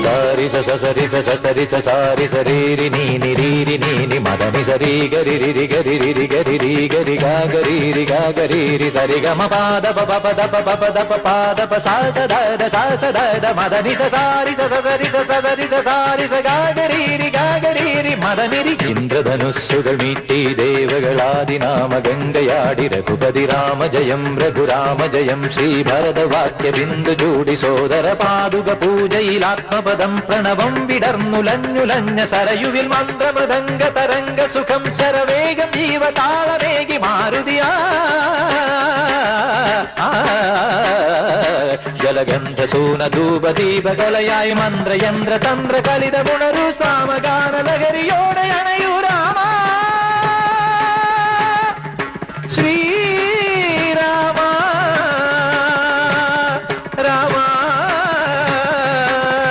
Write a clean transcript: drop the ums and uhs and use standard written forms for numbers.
సారి సరి సరి సారి సరి నీ నిరి నీ మదని సరి గరి రి గరి రి గరి రి గరి గా గరి రి సరి గమ పాద ప పద ప పద ప పాద ప సా స ద మదని సారి సరి సారి స గా గరి రి మదని రి ఇంద్రధనుస్సుകൾ మీട്ടി ദേവകളാദിനാമ ഗംഗയാടി രഘുപതി രാമ ജയം രഘുരാമ ജയം ശ്രീ ഭരതവാക്യ ബിന്ദു ചൂടി സോദര പാദുക പൂജയിൽ ആത്മപദം പ്രണവം വിടർന്നുലഞ്ഞുലഞ്ഞ സരയുവിൽ മന്ത്രമൃദംഗ തരംഗ സുഖം ശരവേഗം ജീവതാളമേകി മാരുതിയാ ജലഗന്ധ സൂന ധൂപ ദീപകലയായി മന്ത്രയന്ത്ര തന്ത്ര കലിത ഗുണരു സാമഗാന ലഹരിയോടെ അണയൂരാ